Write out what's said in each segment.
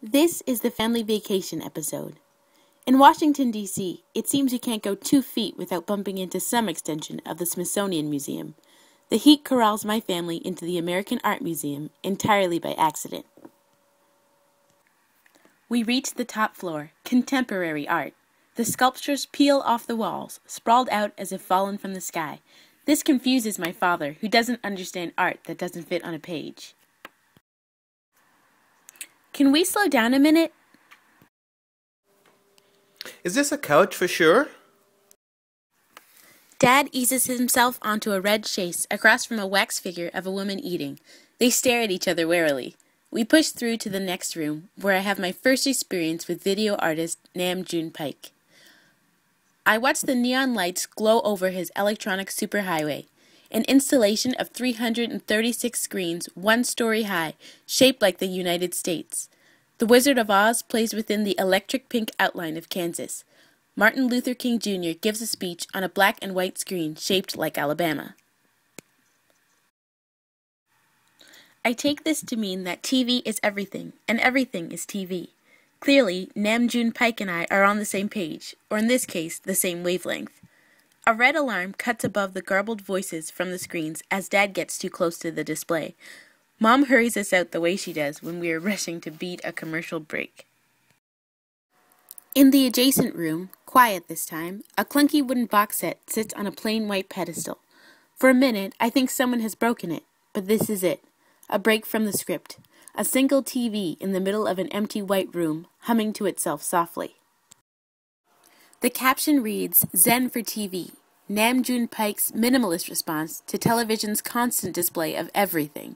This is the family vacation episode. In Washington, D.C., it seems you can't go 2 feet without bumping into some extension of the Smithsonian Museum. The heat corrals my family into the American Art Museum entirely by accident. We reach the top floor, contemporary art. The sculptures peel off the walls, sprawled out as if fallen from the sky. This confuses my father, who doesn't understand art that doesn't fit on a page. Can we slow down a minute? Is this a couch for sure? Dad eases himself onto a red chaise across from a wax figure of a woman eating. They stare at each other warily. We push through to the next room, where I have my first experience with video artist Nam June Paik. I watch the neon lights glow over his electronic superhighway, an installation of 336 screens, 1 story high, shaped like the United States. The Wizard of Oz plays within the electric pink outline of Kansas. Martin Luther King Jr. gives a speech on a black and white screen shaped like Alabama. I take this to mean that TV is everything, and everything is TV. Clearly, Nam June Paik and I are on the same page, or in this case, the same wavelength. A red alarm cuts above the garbled voices from the screens as Dad gets too close to the display. Mom hurries us out the way she does when we are rushing to beat a commercial break. In the adjacent room, quiet this time, a clunky wooden box set sits on a plain white pedestal. For a minute, I think someone has broken it, but this is it. A break from the script. A single TV in the middle of an empty white room, humming to itself softly. The caption reads, Zen for TV, Nam June Paik's minimalist response to television's constant display of everything.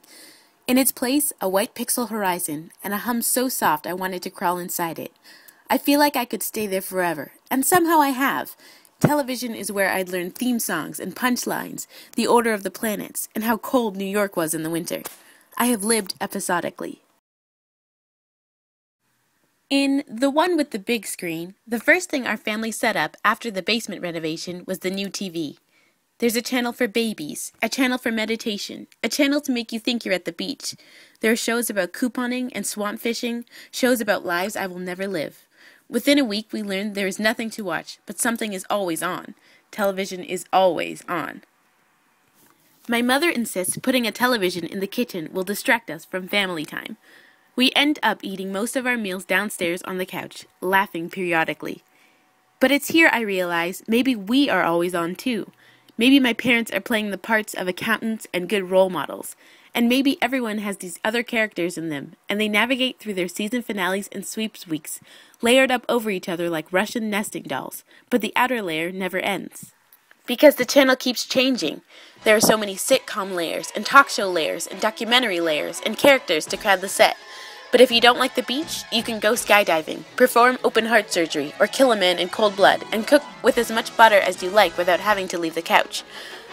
In its place, a white pixel horizon, and a hum so soft I wanted to crawl inside it. I feel like I could stay there forever, and somehow I have. Television is where I'd learn theme songs and punchlines, the order of the planets, and how cold New York was in the winter. I have lived episodically. In the one with the big screen, the first thing our family set up after the basement renovation was the new TV. There's a channel for babies, a channel for meditation, a channel to make you think you're at the beach. There are shows about couponing and swamp fishing, shows about lives I will never live. Within a week, we learned there is nothing to watch, but something is always on. Television is always on. My mother insists putting a television in the kitchen will distract us from family time. We end up eating most of our meals downstairs on the couch, laughing periodically. But it's here I realize maybe we are always on too. Maybe my parents are playing the parts of accountants and good role models. And maybe everyone has these other characters in them, and they navigate through their season finales and sweeps weeks, layered up over each other like Russian nesting dolls, but the outer layer never ends. Because the channel keeps changing. There are so many sitcom layers, and talk show layers, and documentary layers, and characters to crowd the set. But if you don't like the beach, you can go skydiving, perform open heart surgery, or kill a man in cold blood, and cook with as much butter as you like without having to leave the couch.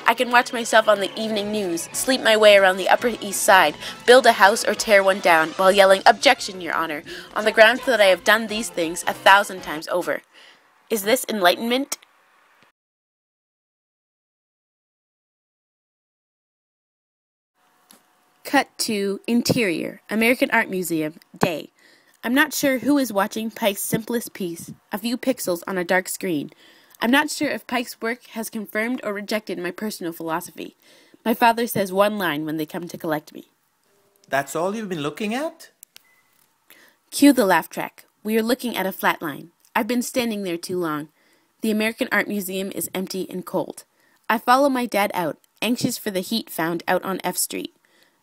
I can watch myself on the evening news, sleep my way around the Upper East Side, build a house or tear one down, while yelling, "Objection, Your Honor," on the grounds that I have done these things 1,000 times over. Is this enlightenment? Cut to Interior, American Art Museum, day. I'm not sure who is watching Paik's simplest piece, a few pixels on a dark screen. I'm not sure if Paik's work has confirmed or rejected my personal philosophy. My father says one line when they come to collect me. That's all you've been looking at? Cue the laugh track. We are looking at a flat line. I've been standing there too long. The American Art Museum is empty and cold. I follow my dad out, anxious for the heat found out on F Street.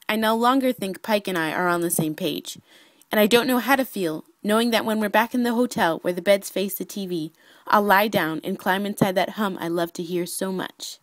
I no longer think Paik and I are on the same page. And I don't know how to feel, knowing that when we're back in the hotel where the beds face the TV, I'll lie down and climb inside that hum I love to hear so much.